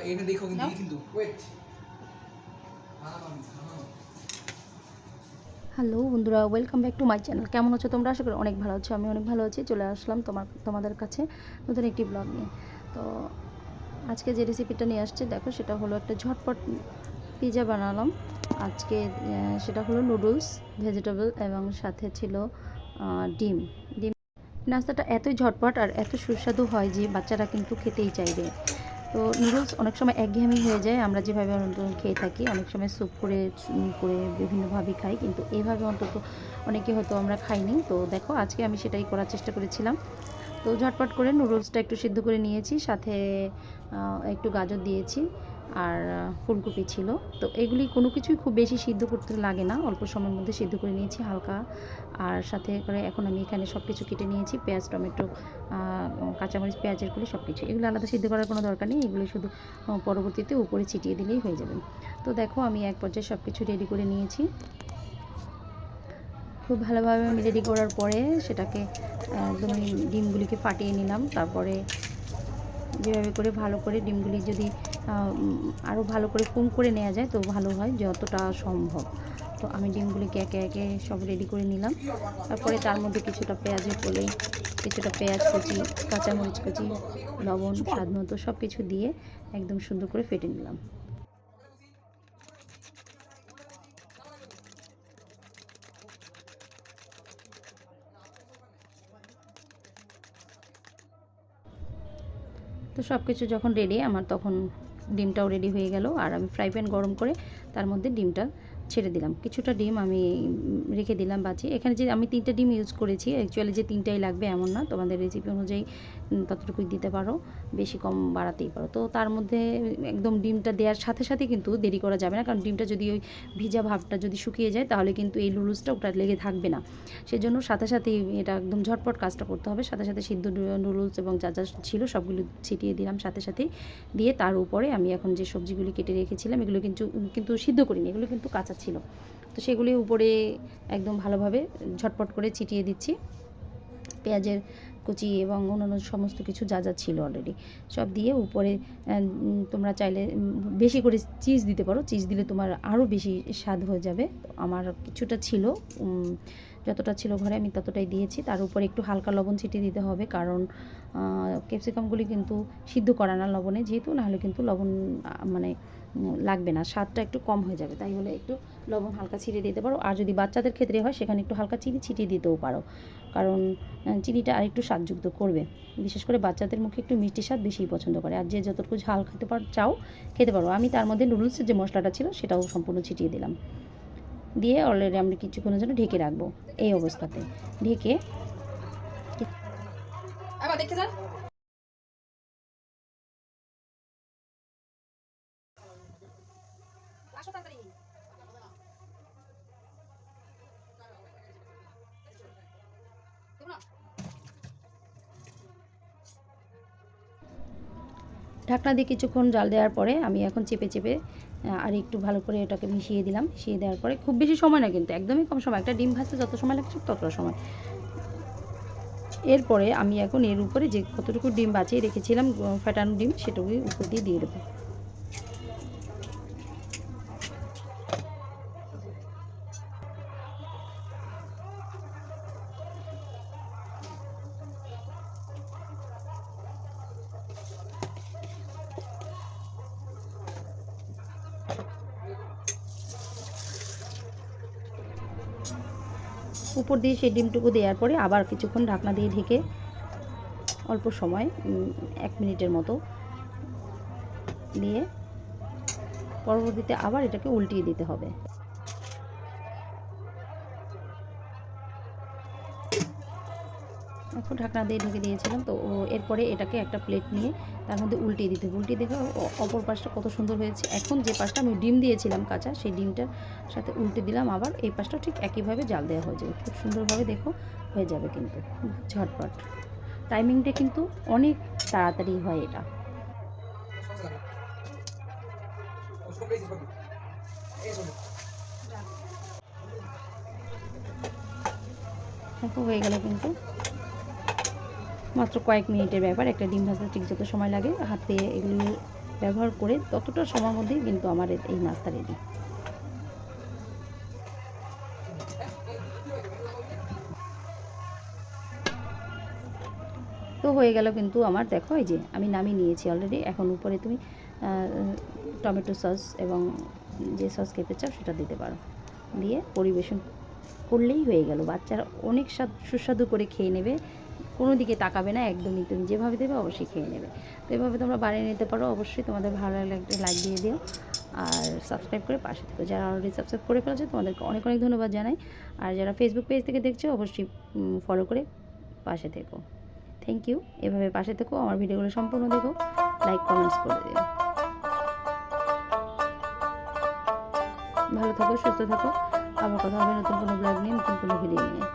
এনে দেখো কিন্তু ওয়েট। হ্যালো বন্ধুরা, welcome back to my channel. কেমন আছো তোমরা? আশা করি অনেক ভালো আছো। আমি অনেক ভালো আছি। চলে আসলাম তোমাদের কাছে নতুন একটি ব্লগ নিয়ে। তো আজকে যে রেসিপিটা নিয়ে আসছে দেখো, সেটা হলো একটা ঝটপট পিৎজা বানালাম আজকে। সেটা হলো নুডলস, ভেজিটেবল এবং সাথে ছিল ডিম। নাস্তাটা এতই ঝটপট আর এত সুস্বাদু হয় যে বাচ্চারা কিন্তু খেতেই চাইবে। তো নুডলস অনেক সময় একঘেয়েমি হয়ে যায়, আমরা যেভাবে খেয়ে থাকি, অনেক সময় স্যুপ করে বিভিন্নভাবেই খাই, কিন্তু এভাবে অন্তত অনেকে হয়তো আমরা খাইনি। তো দেখো, আজকে আমি সেটাই করার চেষ্টা করেছিলাম। তো ঝটপট করে নুডলসটা একটু সিদ্ধ করে নিয়েছি, সাথে একটু গাজর দিয়েছি আর ফুলকপি ছিল। তো এগুলি কোনো কিছুই খুব বেশি সিদ্ধ করতে লাগে না, অল্প সময়ের মধ্যে সিদ্ধ করে নিয়েছি হালকা। আর সাথে করে এখন আমি এখানে সব কিছু কেটে নিয়েছি, পেঁয়াজ, টমেটো, কাঁচামরিচ, পেঁয়াজের গুলি সব কিছু। এগুলো আলাদা সিদ্ধ করার কোনো দরকার নেই, এগুলো শুধু পরবর্তীতে উপরে ছিটিয়ে দিলেই হয়ে যাবে। তো দেখো, আমি এক পর্যায়ে সব কিছু রেডি করে নিয়েছি। খুব ভালোভাবে আমি রেডি করার পরে সেটাকে একদম ডিমগুলিকে ফাটিয়ে নিলাম। তারপরে যেভাবে করে ভালো করে ডিমগুলি যদি আরও ভালো করে ফোম করে নেওয়া যায় তো ভালো হয়, যতটা সম্ভব। তো আমি ডিমগুলিকে একে একে সব রেডি করে নিলাম। তারপরে তার মধ্যে কিছুটা পেঁয়াজের কলি, কিছুটা পেঁয়াজ কুচি, কাঁচামরিচ কুচি, লবণ স্বাদ মতো সব কিছু দিয়ে একদম সুন্দর করে ফেটে নিলাম। তো সব কিছু যখন রেডি আমার, তখন ডিমটাও রেডি হয়ে গেল। আর আমি ফ্রাই প্যান গরম করে তার মধ্যে ডিমটা ছেড়ে দিলাম। কিছুটা ডিম আমি রেখে দিলাম বাঁচিয়ে। এখানে যে আমি 3টা ডিম ইউজ করেছি, অ্যাকচুয়ালি যে 3টাই লাগবে এমন না, তোমাদের রেসিপি অনুযায়ী ততটুকুই দিতে পারো, বেশি কম বাড়াতেই পারো। তো তার মধ্যে একদম ডিমটা দেওয়ার সাথে সাথে কিন্তু দেরি করা যাবে না, কারণ ডিমটা যদি ওই ভিজা ভাবটা যদি শুকিয়ে যায় তাহলে কিন্তু এই নুডলসটা ওটা লেগে থাকবে না। সেজন্য সাথে সাথেই এটা একদম ঝটপট কাজটা করতে হবে। সাথে সাথে সিদ্ধ নুডলস এবং যা যা ছিল সবগুলো ছিটিয়ে দিলাম সাথে সাথেই। দিয়ে তার উপরে আমি এখন যে সবজিগুলি কেটে রেখেছিলাম, এগুলো কিন্তু সিদ্ধ করিনি, এগুলো কিন্তু কাঁচা ছিল। তো সেগুলি উপরে একদম ভালোভাবে ঝটপট করে ছিটিয়ে দিচ্ছি। পেঁয়াজের কুচি এবং অন্যান্য সমস্ত কিছু যা যা ছিল অলরেডি সব দিয়ে উপরে তোমরা চাইলে বেশি করে চিজ দিতে পারো, চিজ দিলে তোমার আরও বেশি স্বাদ হয়ে যাবে। আমার কিছুটা ছিল, যতটা ছিল ঘরে আমি ততটাই দিয়েছি। তার উপরে একটু হালকা লবণ ছিটিয়ে দিতে হবে, কারণ ক্যাপসিকামগুলি কিন্তু সিদ্ধ করা না লবণে, যেহেতু নাহলে কিন্তু লবণ মানে লাগবে না, স্বাদটা একটু কম হয়ে যাবে। তাই হলে একটু লবণ হালকা ছিটিয়ে দিতে পারো। আর যদি বাচ্চাদের ক্ষেত্রে হয় সেখানে একটু হালকা চিনি ছিটিয়ে দিতেও পারো, কারণ চিনিটা আরেকটু স্বাদযুক্ত করবে। বিশেষ করে বাচ্চাদের মুখে একটু মিষ্টি স্বাদ বেশিই পছন্দ করে। আর যে যতটুকু ঝাল খেতে পারো। আমি তার মধ্যে নুডলসের যে মশলাটা ছিল সেটাও সম্পূর্ণ ছিটিয়ে দিলাম। দিয়ে অলরেডি আমরা কিছুক্ষণের জন্য ঢেকে রাখবো। এই অবস্থাতে ঢেকে দেখতে যান। ঢাকনা দিয়ে কিছুক্ষণ জাল দেওয়ার পরে আমি এখন চেপে চেপে আর একটু ভালো করে এটাকে মিশিয়ে দিলাম। মিশিয়ে দেওয়ার পরে খুব বেশি সময় না, কিন্তু একদমই কম সময়, একটা ডিম ভাজতে যত সময় লাগছে ততটা সময়। এরপরে আমি এখন এর উপরে যে কতটুকু ডিম বাঁচিয়ে রেখেছিলাম ফ্যাটানো ডিম, সেটুকুই উপর দিয়ে দেবো। উপর দিয়ে সেই ডিমটুকু দেওয়ার পরে আবার কিছুক্ষণ ঢাকনা দিয়ে ঢেকে অল্প সময় 1 মিনিটের মতো দিয়ে পরবর্তীতে আবার এটাকে উল্টিয়ে দিতে হবে। এখন ঢাকনা দিয়ে ঢেকে দিয়েছিলাম। তো এরপরে এটাকে একটা প্লেট নিয়ে তার মধ্যে উল্টিয়ে দিতে হবে। উল্টিয়ে দেখো অপর পাশটা কত সুন্দর হয়েছে। এখন যে পাশটা আমি ডিম দিয়েছিলাম কাঁচা, সেই ডিমটার সাথে উল্টে দিলাম আবার, এই পাশটাও ঠিক একইভাবে জাল দেওয়া হয়ে যাবে। খুব সুন্দরভাবে দেখো হয়ে যাবে কিন্তু ঝটপট। টাইমিংটা কিন্তু অনেক তাড়াতাড়ি হয় এটা। দেখো হয়ে গেল কিন্তু মাত্র কয়েক মিনিটের ব্যাপার। একটা ডিম ভাজতে ঠিক যত সময় লাগে, হাতে এগুলি ব্যবহার করে ততটা সময়ের মধ্যেই কিন্তু আমার এই নাস্তা রেডি। তো হয়ে গেল কিন্তু আমার, দেখো এই যে আমি নামিয়ে নিয়েছি অলরেডি। এখন উপরে তুমি টমেটো সস এবং যে সস খেতে চাও সেটা দিতে পারো, দিয়ে পরিবেশন করলেই হয়ে গেল। বাচ্চারা অনেক সুস্বাদু করে খেয়ে নেবে, কোনো দিকে তাকাবে না একদমই। তুমি যেভাবে দেবে অবশ্যই খেয়ে নেবে। তো এভাবে তোমরা বানিয়ে নিতে পারো। অবশ্যই তোমাদের ভালো লাগলে একটা লাইক দিয়ে দিও আর সাবস্ক্রাইব করে পাশে থেকো। যারা অলরেডি সাবস্ক্রাইব করে ফেলেছো তোমাদেরকে অনেক অনেক ধন্যবাদ জানাই। আর যারা ফেসবুক পেজ থেকে দেখছো অবশ্যই ফলো করে পাশে থেকো। Thank you. এভাবে পাশে থেকো, আমার ভিডিওগুলো সম্পূর্ণ দেখো, লাইক কমেন্টস করে দিও। ভালো থাকো, সুস্থ থাকো। আবার কথা হবে নতুন কোনো ব্লগ নিয়ে, নতুন কোনো ভিডিও নিয়ে।